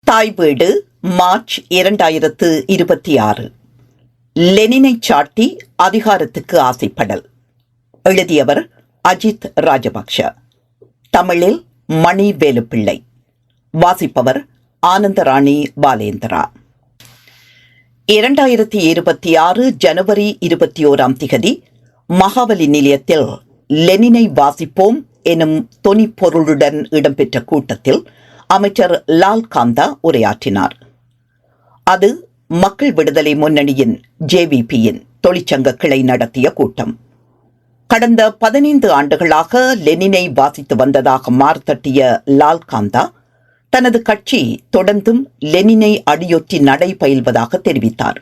தாய் வீடு மார்ச் 2026. லெனினை சாட்டி அதிகாரத்துக்கு ஆசைப்படல். எழுதியவர் அஜித் ராஜபக்ஷ. தமிழில் மணி வேலுப்பிள்ளை. வாசிப்பவர் ஆனந்தராணி பாலேந்திரா. 2026 ஜனவரி 21 மகாவலி நிலையத்தில் லெனினை வாசிப்போம் எனும் தொனிப்பொருளுடன் இடம்பெற்ற கூட்டத்தில் அமைச்சர் லால் காந்தா உரையாற்றினார். அது மக்கள் விடுதலை முன்னணியின் ஜேவிபியின் தொழிற்சங்க கிளை நடத்திய கூட்டம். கடந்த 15 ஆண்டுகளாக லெனினை வாசித்து வந்ததாக மார்த்தட்டிய லால் காந்தா தனது கட்சி தொடர்ந்தும் லெனினை அடியொற்றி நடை பயில்வதாக தெரிவித்தார்.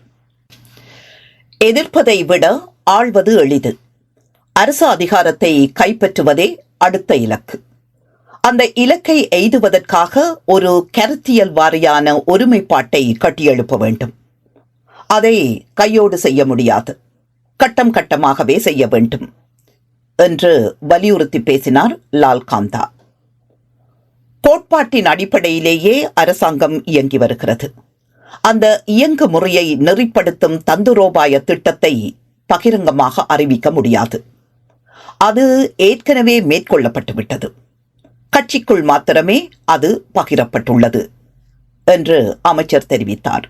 எதிர்ப்பதை விட ஆள்வது எளிது. அரசு அதிகாரத்தை கைப்பற்றுவதே அடுத்த இலக்கு. அந்த இலக்கை எய்துவதற்காக ஒரு கருத்தியல் வாரியான ஒருமைப்பாட்டை கட்டியெழுப்ப வேண்டும். அதை கையோடு செய்ய முடியாது, கட்டம் கட்டமாகவே செய்ய வேண்டும் என்று வலியுறுத்தி பேசினார் லால் காந்தா. கோட்பாட்டின் அடிப்படையிலேயே அரசாங்கம் இயங்கி வருகிறது. அந்த இயங்கு முறையை நெறிப்படுத்தும் தந்துரோபாய திட்டத்தை பகிரங்கமாக அறிவிக்க முடியாது. அது ஏற்கனவே மேற்கொள்ளப்பட்டுவிட்டது. கட்சிக்குள் மாத்திரமே அது பகிரப்பட்டுள்ளது என்று அமைச்சர் தெரிவித்தார்.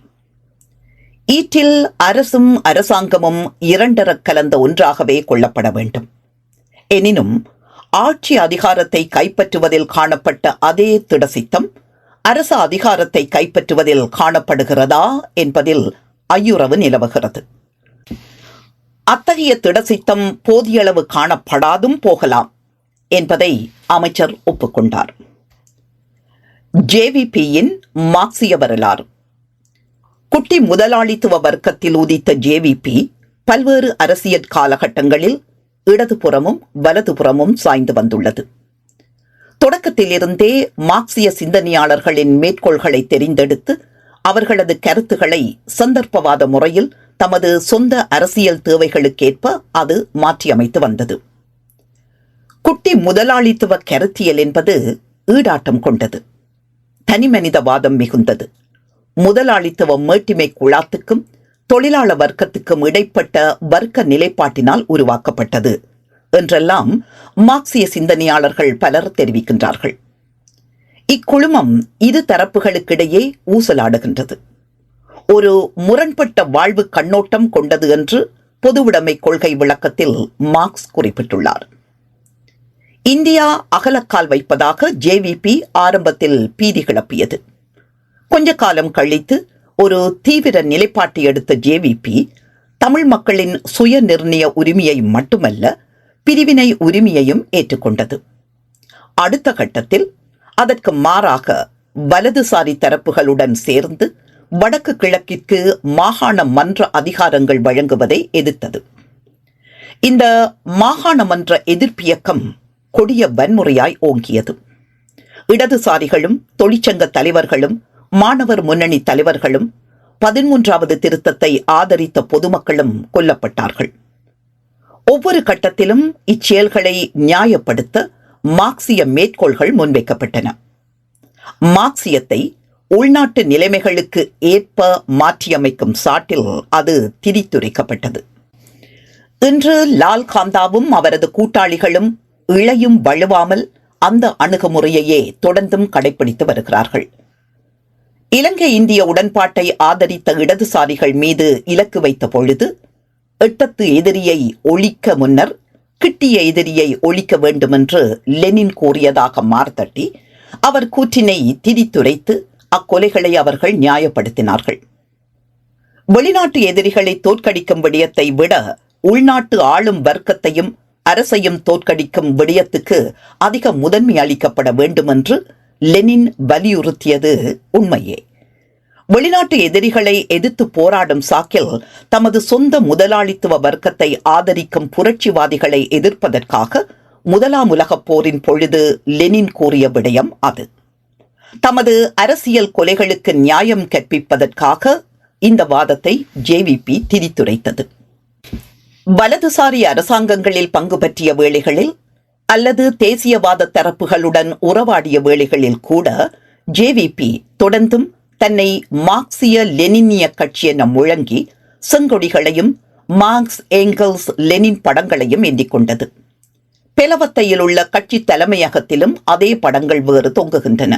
ஈற்றில் அரசும் அரசாங்கமும் இரண்டரக் கலந்த ஒன்றாகவே கொள்ளப்பட வேண்டும். எனினும் ஆட்சி அதிகாரத்தை கைப்பற்றுவதில் காணப்பட்ட அதே திடசித்தம் அரசு அதிகாரத்தை கைப்பற்றுவதில் காணப்படுகிறதா என்பதில் ஐயுறவு நிலவுகிறது. அத்தகைய திடசித்தம் போதியளவு காணப்படாதும் போகலாம் என்பதை அமைச்சர் ஒப்புக்கொண்டார். ஜேவிபியின் மார்க்சிய வரலாறு. குட்டி முதலாளித்துவ வர்க்கத்தில் உதித்த ஜேவிபி பல்வேறு அரசியல் காலகட்டங்களில் இடதுபுறமும் வலதுபுறமும் சாய்ந்து வந்துள்ளது. தொடக்கத்திலிருந்தே மார்க்சிய சிந்தனையாளர்களின் மேற்கோள்களை தெரிந்தெடுத்து அவர்களது கருத்துக்களை சந்தர்ப்பவாத முறையில் தமது சொந்த அரசியல் தேவைகளுக்கேற்ப அது மாற்றியமைத்து வந்தது. குட்டி முதலாளித்துவ கருத்தியல் என்பது ஈடாட்டம் கொண்டது, தனிமனிதவாதம் மிகுந்தது. முதலாளித்துவ மேட்டிமை குழாத்துக்கும் தொழிலாள வர்க்கத்துக்கும் இடைப்பட்ட வர்க்க நிலைப்பாட்டினால் உருவாக்கப்பட்டது என்றெல்லாம் மார்க்சிய சிந்தனையாளர்கள் பலர் தெரிவிக்கின்றார்கள். இக்குழுமம் இரு தரப்புகளுக்கிடையே ஊசலாடுகின்றது. ஒரு முரண்பட்ட வாழ்வு கண்ணோட்டம் கொண்டது என்று பொதுவுடைமை கொள்கை விளக்கத்தில் மார்க்ஸ் குறிப்பிட்டுள்ளார். இந்தியா அகலக்கால் வைப்பதாக ஜேவிபி ஆரம்பத்தில் பீதி கிளப்பியது. கொஞ்ச காலம் கழித்து ஒரு தீவிர நிலைப்பாட்டை எடுத்த ஜேவிபி தமிழ் மக்களின் சுய நிர்ணய உரிமையை மட்டுமல்ல, பிரிவினை உரிமையையும் ஏற்றுக்கொண்டது. அடுத்த கட்டத்தில் அதற்கு மாறாக வலதுசாரி தரப்புகளுடன் சேர்ந்து வடக்கு கிழக்கிற்கு மாகாண மன்ற அதிகாரங்கள் வழங்குவதை எதிர்த்தது. இந்த மாகாண மன்ற எதிர்ப்பியக்கம் கொடிய வன்முறையாய் ஓங்கியது. இடதுசாரிகளும் தொழிற்சங்க தலைவர்களும் மாணவர் முன்னணி தலைவர்களும் 13வது திருத்தத்தை ஆதரித்த பொதுமக்களும் கொல்லப்பட்டார்கள். ஒவ்வொரு கட்டத்திலும் இச்செயல்களை நியாயப்படுத்த மார்க்சிய மேற்கோள்கள் முன்வைக்கப்பட்டன. மார்க்சியத்தை உள்நாட்டு நிலைமைகளுக்கு ஏற்ப மாற்றியமைக்கும் சாட்டில் அது திரித்துரைக்கப்பட்டது. இன்று லால் காந்தாவும் அவரது கூட்டாளிகளும் இழையும் வழுவாமல் அந்த அணுகுமுறையையே தொடர்ந்தும் கடைபிடித்து வருகிறார்கள். இலங்கை இந்திய உடன்பாட்டை ஆதரித்த இடதுசாரிகள் மீது இலக்கு வைத்த பொழுது எட்டத்து எதிரியை ஒழிக்க முன்னர் கிட்டிய எதிரியை ஒழிக்க வேண்டுமென்று லெனின் கூறியதாக மார்த்தட்டி அவர் கூற்றினை திரித்துரைத்து அக்கொலைகளை அவர்கள் நியாயப்படுத்தினார்கள். வெளிநாட்டு எதிரிகளை தோற்கடிக்கும் விடயத்தை விட உள்நாட்டு ஆளும் வர்க்கத்தையும் அரசையும் தோற்கடிக்கும் விடயத்துக்கு அதிக முதன்மை அளிக்கப்பட வேண்டும் என்று லெனின் வலியுறுத்தியது உண்மையே. வெளிநாட்டு எதிரிகளை எதிர்த்து போராடும் சாக்கில் தமது சொந்த முதலாளித்துவ வர்க்கத்தை ஆதரிக்கும் புரட்சிவாதிகளை எதிர்ப்பதற்காக முதலாம் உலகப் போரின் பொழுது லெனின் கூறிய விடயம் அது. தமது அரசியல் கொலைகளுக்கு நியாயம் கற்பிப்பதற்காக இந்த வாதத்தை ஜேவிபி திரித்துரைத்தது. வலதுசாரி அரசாங்கங்களில் பங்கு பற்றிய வேளைகளில் அல்லது தேசியவாத தரப்புகளுடன் உறவாடிய வேளைகளில் கூட ஜேவிபி தொடர்ந்தும் தன்னை மார்க்சிய லெனினிய கட்சி என முழங்கி செங்கொடிகளையும் மார்க்ஸ் ஏங்கல்ஸ் லெனின் படங்களையும் ஏந்திக் கொண்டது. பெலவத்தையில் உள்ள கட்சி தலைமையகத்திலும் அதே படங்கள் வேறு தொங்குகின்றன.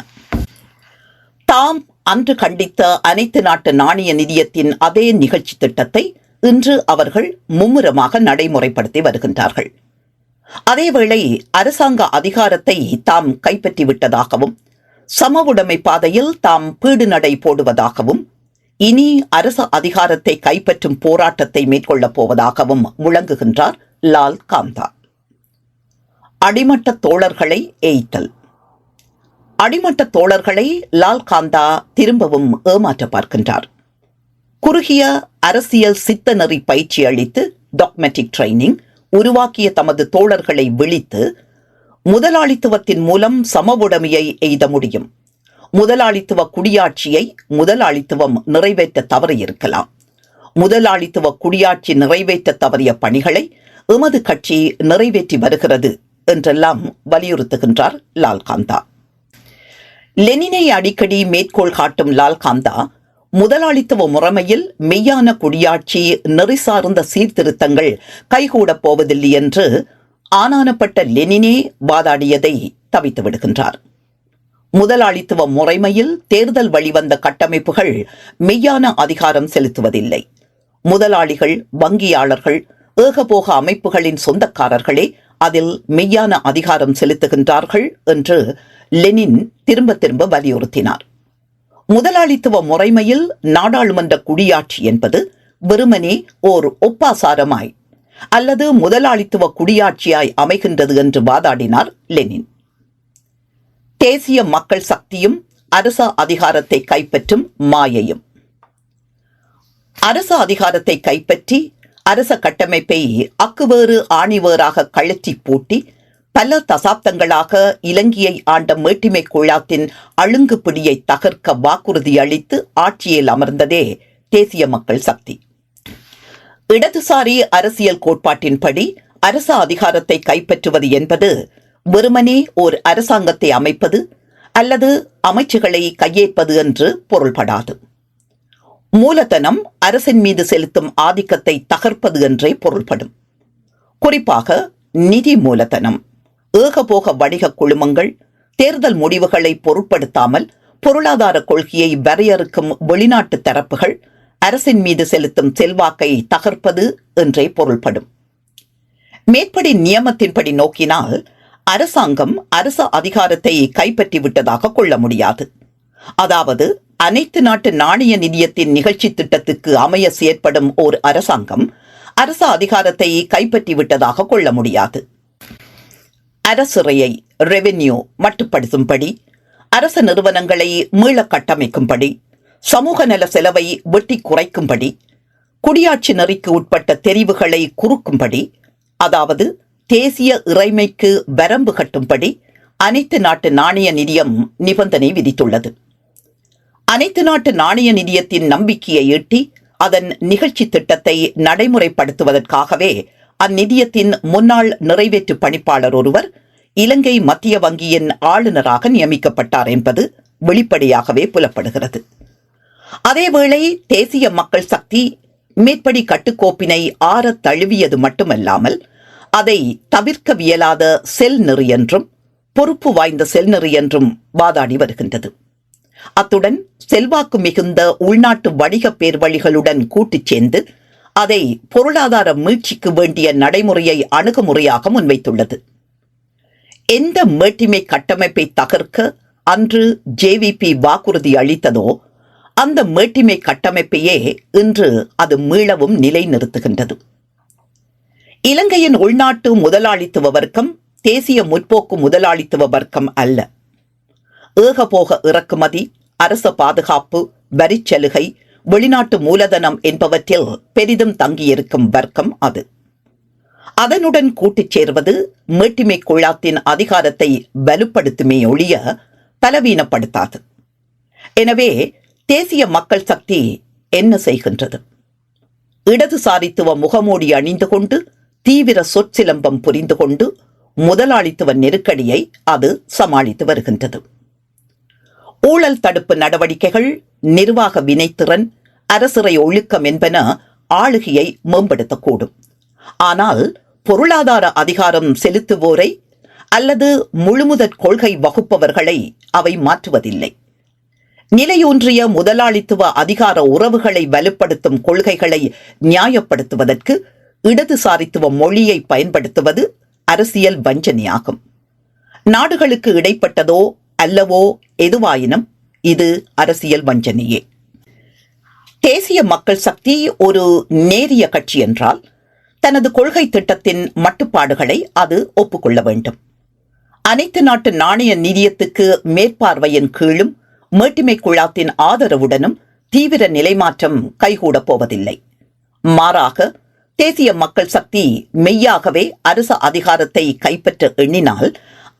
தாம் அன்று கண்டித்த அனைத்து நாட்டு நாணய நிதியத்தின் அதே நிகழ்ச்சி திட்டத்தை இன்று அவர்கள் மும்முரமாக நடைமுறைப்படுத்தி வருகின்றார்கள். அதேவேளை அரசாங்க அதிகாரத்தை தாம் கைப்பற்றிவிட்டதாகவும் சமவுடைமை பாதையில் தாம் பீடு நடை போடுவதாகவும் இனி அரச அதிகாரத்தை கைப்பற்றும் போராட்டத்தை மேற்கொள்ளப் போவதாகவும் முழங்குகின்றார் லால் காந்தா. அடிமட்ட தோழர்களை ஏய்த்தல். அடிமட்ட தோழர்களை லால் காந்தா திரும்பவும் ஏமாற்ற பார்க்கின்றார். குறுகிய அரசியல் சித்தநெறி பயிற்சி அளித்து டாக்மெட்டிக் ட்ரைனிங் உருவாக்கிய தமது தோழர்களை விழித்து முதலாளித்துவத்தின் மூலம் சமவுடைமையை எய்த முடியும். முதலாளித்துவ குடியாட்சியை முதலாளித்துவம் நிறைவேற்ற தவறியிருக்கலாம். முதலாளித்துவ குடியாட்சி நிறைவேற்ற தவறிய பணிகளை எமது கட்சி நிறைவேற்றி வருகிறது என்றெல்லாம் வலியுறுத்துகின்றார் லால் காந்தா. லெனினை அடிக்கடி மேற்கோள் காட்டும் லால் காந்தா முதலாளித்துவ முறைமையில் மெய்யான குடியாட்சி நெறி சார்ந்த சீர்திருத்தங்கள் கைகூடப் போவதில்லை என்று ஆனானப்பட்ட லெனினே வாதாடியதை தவித்து விடுகின்றார். முதலாளித்துவ முறைமையில் தேர்தல் வழிவந்த கட்டமைப்புகள் மெய்யான அதிகாரம் செலுத்துவதில்லை. முதலாளிகள், வங்கியாளர்கள், ஏகபோக அமைப்புகளின் சொந்தக்காரர்களே அதில் மெய்யான அதிகாரம் செலுத்துகின்றார்கள் என்று லெனின் திரும்ப திரும்ப வலியுறுத்தினார். முதலாளித்துவ முறைமையில் நாடாளுமன்ற குடியாட்சி என்பது வெறுமனே ஓர் ஒப்பாசாரமாய் அல்லது முதலாளித்துவ குடியாட்சியாய் அமைகின்றது என்று வாதாடினார் லெனின். தேசிய மக்கள் சக்தியும் அரச அதிகாரத்தை கைப்பற்றும் மாயையும். அரச அதிகாரத்தை கைப்பற்றி அரச கட்டமைப்பை அக்குவேறு ஆணிவேறாக கழற்றி பூட்டி பல தசாப்தங்களாக இலங்கையை ஆண்ட மேட்டிமை குழாத்தின் அழுங்கு பிடியை தகர்க்க வாக்குறுதி அளித்து ஆட்சியில் அமர்ந்ததே தேசிய மக்கள் சக்தி. இடதுசாரி அரசியல் கோட்பாட்டின்படி அரச அதிகாரத்தை கைப்பற்றுவது என்பது வெறுமனே ஓர் அரசாங்கத்தை அமைப்பது அல்லது அமைச்சுகளை கையேற்பது என்று பொருள்படாது. மூலதனம் அரசின் மீது செலுத்தும் ஆதிக்கத்தை தகர்ப்பது என்றே பொருள்படும். குறிப்பாக நிதி மூலதனம், ஏகபோக வணிக குழுமங்கள், தேர்தல் முடிவுகளை பொருட்படுத்தாமல் பொருளாதார கொள்கையை வரையறுக்கும் வெளிநாட்டு தரப்புகள் அரசின் மீது செலுத்தும் செல்வாக்கை தகர்ப்பது என்றே பொருள்படும். மேற்படி நியமத்தின்படி நோக்கினால் அரசாங்கம் அரச அதிகாரத்தை கைப்பற்றிவிட்டதாக கொள்ள முடியாது. அதாவது அனைத்து நாட்டு நாணய நிதியத்தின் நிகழ்ச்சி திட்டத்துக்கு அமைய செயற்படும் ஓர் அரசாங்கம் அரச அதிகாரத்தை கைப்பற்றிவிட்டதாக கொள்ள முடியாது. அரசுறையை ரெவென்யூ மட்டுப்படுத்தும்படி, அரச நிறுவனங்களை மீள கட்டமைக்கும்படி, சமூக நல செலவை வெட்டி குறைக்கும்படி, குடியாட்சி நெறிக்கு உட்பட்ட தெரிவுகளை குறுக்கும்படி, அதாவது தேசிய இறைமைக்கு வரம்பு கட்டும்படி அனைத்து நாட்டு நாணய நிதியம் நிபந்தனை விதித்துள்ளது. அனைத்து நாட்டு நாணய நிதியத்தின் நம்பிக்கையை ஈட்டி அதன் நிகழ்ச்சி திட்டத்தை நடைமுறைப்படுத்துவதற்காகவே அந்நிதியத்தின் முன்னாள் நிறைவேற்று பணிப்பாளர் ஒருவர் இலங்கை மத்திய வங்கியின் ஆளுநராக நியமிக்கப்பட்டார் என்பது வெளிப்படையாகவே புலப்படுகிறது. அதேவேளை தேசிய மக்கள் சக்தி மேற்படி கட்டுக்கோப்பினை ஆற தழுவியது மட்டுமல்லாமல் அதை தவிர்க்கவியலாத செல் நெறி என்றும் பொறுப்பு வாய்ந்த செல் நெறி என்றும் வாதாடி வருகின்றது. அத்துடன் செல்வாக்கு மிகுந்த உள்நாட்டு வணிக பேர்வழிகளுடன் கூட்டுச் சேர்ந்து அதை பொருளாதார மீட்சிக்கு வேண்டிய நடைமுறையை அணுகுமுறையாக முன்வைத்துள்ளது. எந்த மேட்டிமை கட்டமைப்பை தகர்க்க அன்று ஜேவிபி வாக்குறுதி அளித்ததோ அந்த மேட்டிமை கட்டமைப்பையே இன்று அது மீளவும் நிலைநிறுத்துகின்றது. இலங்கையின் உள்நாட்டு முதலாளித்துவ வர்க்கம் தேசிய முற்போக்கு முதலாளித்துவ வர்க்கம் அல்ல. ஏகபோக இறக்குமதி, அரச பாதுகாப்பு, வரிச்சலுகை, வெளிநாட்டு மூலதனம் என்பவற்றில் பெரிதும் தங்கியிருக்கும் வர்க்கம் அது. அதனுடன் கூட்டிச் சேர்வது மேட்டிமை குழாத்தின் அதிகாரத்தை வலுப்படுத்துமே ஒழிய பலவீனப்படுத்தாது. எனவே தேசிய மக்கள் சக்தி என்ன செய்கின்றது? இடதுசாரித்துவ முகமூடி அணிந்து கொண்டு தீவிர சொற்சிலம்பம் புரிந்து கொண்டு முதலாளித்துவ நெருக்கடியை அது சமாளித்து வருகின்றது. ஊழல் தடுப்பு நடவடிக்கைகள், நிர்வாக வினைத்திறன், அரசிறை ஒழுக்கம் என்பன ஆளுகையை மேம்படுத்தக்கூடும். ஆனால் பொருளாதார அதிகாரம் செலுத்துவோரை அல்லது முழுமுதற் கொள்கை வகுப்பவர்களை அவை மாற்றுவதில்லை. நிலையொன்றிய முதலாளித்துவ அதிகார உறவுகளை வலுப்படுத்தும் கொள்கைகளை நியாயப்படுத்துவதற்கு இடதுசாரித்துவ மொழியை பயன்படுத்துவது அரசியல் வஞ்சனையாகும். நாடுகளுக்கு இடைப்பட்டதோ அல்லவோ எதுவாயினும் இது அரசியல் வஞ்சனையே. தேசிய மக்கள் சக்தி ஒரு நேரிய கட்சி என்றால் தனது கொள்கை திட்டத்தின் மட்டுப்பாடுகளை அது ஒப்புக்கொள்ள வேண்டும். அனைத்து நாட்டு நாணய நிதியத்துக்கு மேற்பார்வையின் கீழும் மேட்டிமை குழாத்தின் ஆதரவுடனும் தீவிர நிலைமாற்றம் கைகூடப் போவதில்லை. மாறாக தேசிய மக்கள் சக்தி மெய்யாகவே அரசு அதிகாரத்தை கைப்பற்ற எண்ணினால்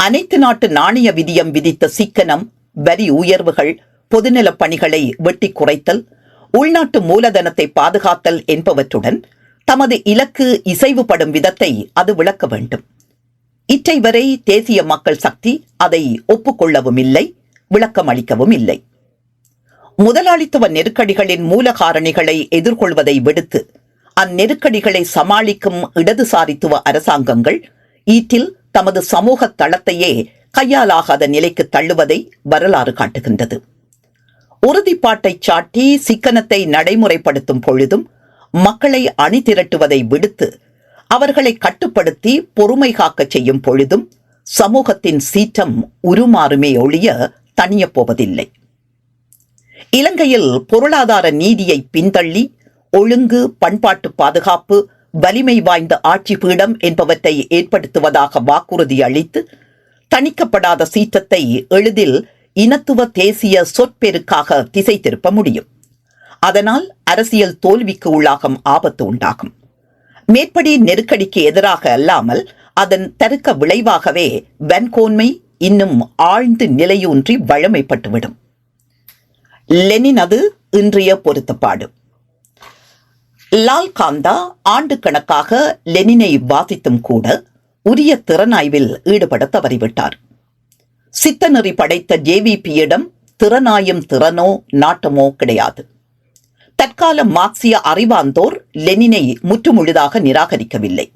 அனைத்து நாட்டு நாணய விதியம் விதித்த சிக்கனம், வரி உயர்வுகள், பொதுநலப் பணிகளை வெட்டி குறைத்தல், உள்நாட்டு மூலதனத்தை பாதுகாத்தல் என்பவற்றுடன் தமது இலக்கு இசைவுபடும் விதத்தை அது விளக்க வேண்டும். இற்றை வரை தேசிய மக்கள் சக்தி அதை ஒப்புக்கொள்ளவும் இல்லை, விளக்கம் அளிக்கவும் இல்லை. முதலாளித்துவ நெருக்கடிகளின் மூல காரணிகளை எதிர்கொள்வதை விடுத்து அந்நெருக்கடிகளை சமாளிக்கும் இடதுசாரித்துவ அரசாங்கங்கள் ஈற்றில் தமது சமூக தளத்தையே கையாலாகாத நிலைக்கு தள்ளுவதை வரலாறு காட்டுகின்றது. உறுதிப்பாட்டை சாட்டி சிக்கனத்தை நடைமுறைப்படுத்தும் பொழுதும் மக்களை அணி திரட்டுவதை விடுத்து அவர்களை கட்டுப்படுத்தி பொறுமை காக்க செய்யும் பொழுதும் சமூகத்தின் சீற்றம் உருமாறுமே ஒழிய தணியப் போவதில்லை. இலங்கையில் பொருளாதார நீதியை பின்தள்ளி ஒழுங்கு, பண்பாட்டு பாதுகாப்பு, வலிமை வாய்ந்த ஆட்சி பீடம் என்பவற்றை ஏற்படுத்துவதாக வாக்குறுதி அளித்து தணிக்கப்படாத சீற்றத்தை எளிதில் இனத்துவ தேசிய சொற்பெருக்காக திசை திருப்ப முடியும். அதனால் அரசியல் தோல்விக்கு உள்ளாகும் ஆபத்து உண்டாகும். மேற்படி நெருக்கடிக்கு எதிராக அல்லாமல் அதன் தருக்க விளைவாகவே வன்கோன்மை இன்னும் ஆழ்ந்து நிலையூன்றி வழமைப்பட்டுவிடும். லெனின் அது இன்றைய பொருத்தப்பாடு. லால் காந்தா ஆண்டு கணக்காக லெனினை வாசித்தும் கூட உரிய திறனாய்வில் ஈடுபட தவறிவிட்டார். சித்தநெறி படைத்த ஜேவிபியிடம் திறனாயும் திறனோ நாட்டமோ கிடையாது. தற்கால மார்க்சிய அறிவாந்தோர் லெனினை முற்றுமுழுதாக நிராகரிக்கவில்லை.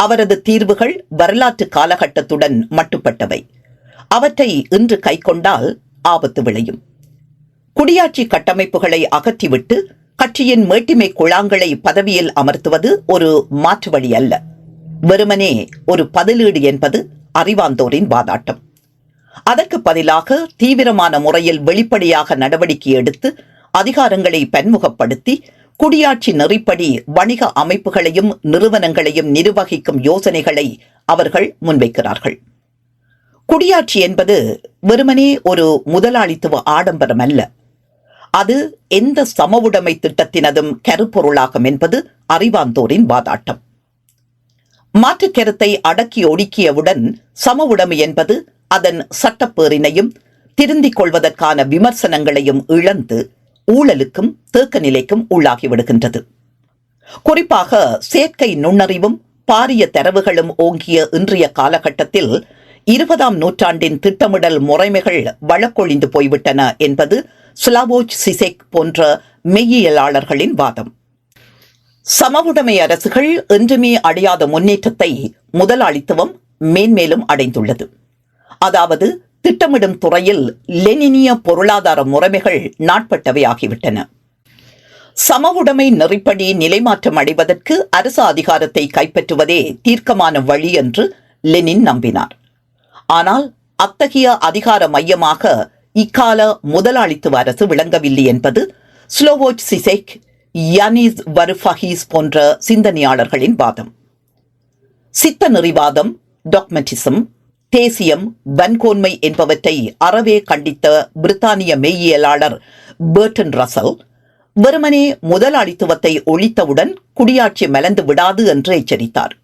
அவரது தீர்வுகள் வரலாற்று காலகட்டத்துடன் மட்டுப்பட்டவை. அவற்றை இன்று கைக்கொண்டால் ஆபத்து விளையும். குடியாட்சி கட்டமைப்புகளை அகற்றிவிட்டு கட்சியின் மேட்டிமை குழாங்களை பதவியில் அமர்த்துவது ஒரு மாற்று வழி அல்ல, வெறுமனே ஒரு பதிலீடு என்பது அறிவாந்தோரின் வாதாட்டம். அதற்கு பதிலாக தீவிரமான முறையில் வெளிப்படையாக நடவடிக்கை எடுத்து அதிகாரங்களை பன்முகப்படுத்தி குடியாட்சி நெறிப்படி வணிக அமைப்புகளையும் நிறுவனங்களையும் நிர்வகிக்கும் யோசனைகளை அவர்கள் முன்வைக்கிறார்கள். குடியாட்சி என்பது வெறுமனே ஒரு முதலாளித்துவ ஆடம்பரம் அல்ல, அது எந்த சமவுடைமை திட்டத்தினதும் கருப்பொருளாகும் என்பது அறிவாந்தோரின் வாதாட்டம். மாற்றுக் கருத்தை அடக்கி ஒடுக்கியவுடன் சமவுடைமை என்பது அதன் சட்டப்பேறினையும் திருந்திக் கொள்வதற்கான விமர்சனங்களையும் இழந்து ஊழலுக்கும் தேக்க நிலைக்கும் உள்ளாகிவிடுகின்றது. குறிப்பாக செயற்கை நுண்ணறிவும் பாரிய தரவுகளும் ஓங்கிய இன்றைய காலகட்டத்தில் 20ஆம் நூற்றாண்டின் திட்டமிடல் முறைமைகள் வழக்கொழிந்து போய்விட்டன என்பது ஸ்லாவோச் சிசெக் போன்ற மெய்யியலாளர்களின் வாதம். சமவுடைமை அரசுகள் என்றுமே அடையாத முன்னேற்றத்தை முதலாளித்துவம் மேன்மேலும் அடைந்துள்ளது. அதாவது திட்டமிடும் துறையில் லெனினிய பொருளாதார முறைமைகள் நாட்பட்டவை ஆகிவிட்டன. சமவுடைமை நெறிப்படி நிலைமாற்றம் அடைவதற்கு அரசு அதிகாரத்தை கைப்பற்றுவதே தீர்க்கமான வழி என்று லெனின் நம்பினார். ஆனால் அத்தகைய அதிகார மையமாக இக்கால முதலாளித்துவ அரசு விளங்கவில்லை என்பது ஸ்லோவோச் சிசெக், யானிஸ் வருஃபஹீஸ் போன்ற சிந்தனையாளர்களின் வாதம். சித்த நெறிவாதம், டாக்மெட்டிசம், தேசியம், வன்கோன்மை என்பவற்றை அறவே கண்டித்த பிரித்தானிய மெய்யியலாளர் பெர்டன் ரசல் வெறுமனே முதலாளித்துவத்தை ஒழித்தவுடன் குடியாட்சி மலர்ந்து விடாது என்று எச்சரித்தார்.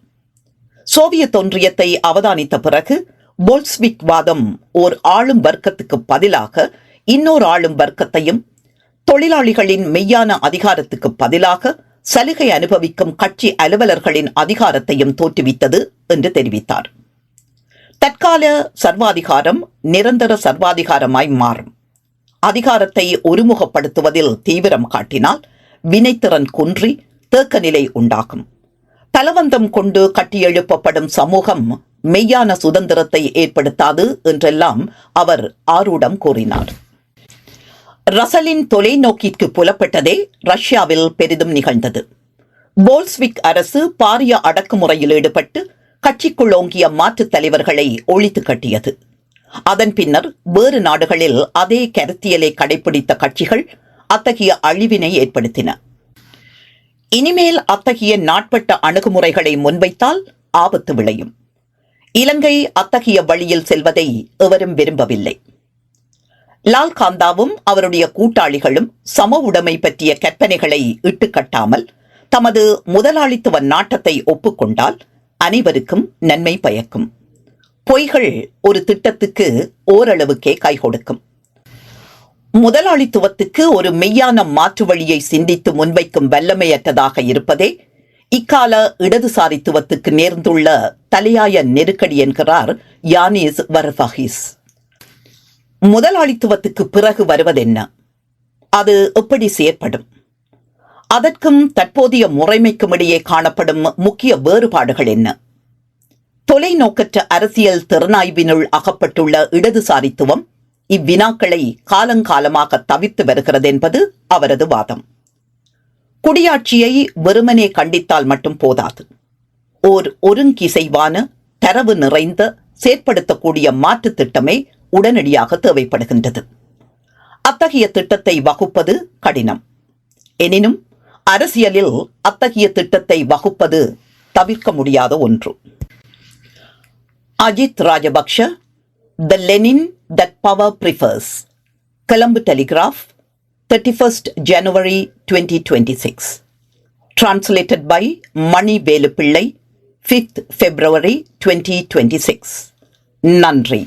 சோவியத் ஒன்றியத்தை அவதானித்த பிறகு போல்ஸ்விக் வாதம் ஓர் ஆளும் வர்க்கத்துக்கு பதிலாக இன்னொரு ஆளும் வர்க்கத்தையும், தொழிலாளிகளின் மெய்யான அதிகாரத்துக்கு பதிலாக சலுகை அனுபவிக்கும் கட்சி அலுவலர்களின் அதிகாரத்தையும் தோற்றுவித்தது என்று தெரிவித்தார். தற்கால சர்வாதிகாரம் நிரந்தர சர்வாதிகாரமாய் மாறும். அதிகாரத்தை ஒருமுகப்படுத்துவதில் தீவிரம் காட்டினால் வினைத்திறன் குன்றி தேக்க நிலை உண்டாகும். பலவந்தம் கொண்டு கட்டியெழுப்பப்படும் சமூகம் மெய்யான சுதந்திரத்தை ஏற்படுத்தாது என்றெல்லாம் அவர் ஆரூடம் கூறினார். ரசலின் தொலைநோக்கிற்கு புலப்பட்டதே ரஷ்யாவில் பெரிதும் நிகழ்ந்தது. போல்ஸ்விக் அரசு பாரிய அடக்குமுறையில் ஈடுபட்டு கட்சிக்குள் ஓங்கிய மாற்றுத் தலைவர்களை ஒழித்து கட்டியது. அதன் பின்னர் வேறு நாடுகளில் அதே கருத்தியலை கடைபிடித்த கட்சிகள் அத்தகைய அழிவினை ஏற்படுத்தின. இனிமேல் அத்தகைய நாட்பட்ட அணுகுமுறைகளை முன்வைத்தால் ஆபத்து விளையும். இலங்கை அத்தகைய வழியில் செல்வதை எவரும் விரும்பவில்லை. லால் காந்தாவும் அவருடைய கூட்டாளிகளும் சம உடைமை பற்றிய கற்பனைகளை இட்டுக்கட்டாமல் தமது முதலாளித்துவ நாட்டத்தை ஒப்புக்கொண்டால் அனைவருக்கும் நன்மை பயக்கும். பொய்கள் ஒரு திட்டத்துக்கு ஓரளவுக்கே கை கொடுக்கும். முதலாளித்துவத்துக்கு ஒரு மெய்யான மாற்று வழியை சிந்தித்து முன்வைக்கும் வல்லமையற்றதாக இருப்பதே இக்கால இடதுசாரித்துவத்துக்கு நேர்ந்துள்ள தலையாய நெருக்கடி என்கிறார் யானிஸ் வரஃபாகிஸ். முதலாளித்துவத்துக்கு பிறகு வருவதென்ன? அது எப்படி செயற்படும்? அதற்கும் தற்போதைய முறைமைக்கும் இடையே காணப்படும் முக்கிய வேறுபாடுகள் என்ன? தொலைநோக்கற்ற அரசியல் திறனாய்வினுள் அகப்பட்டுள்ள இடதுசாரித்துவம் இவ்வினாக்களை காலங்காலமாக தவிர்த்து வருகிறது என்பது அவரது வாதம். குடியாட்சியை வெறுமனே கண்டித்தால் மட்டும் போதாது. ஒருங்கிசைவான தரவு நிறைந்த செயற்படுத்தக்கூடிய மாற்று திட்டமே உடனடியாக தேவைப்படுகின்றது. அத்தகைய திட்டத்தை வகுப்பது கடினம். எனினும் அரசியலில் அத்தகைய திட்டத்தை வகுப்பது தவிர்க்க முடியாத ஒன்று. Ajith Rajapaksa, The Lenin That Power Prefers. Colombo Telegraph, 31st January 2026. Translated by Mani Velupillai, 5th February 2026. நன்றி.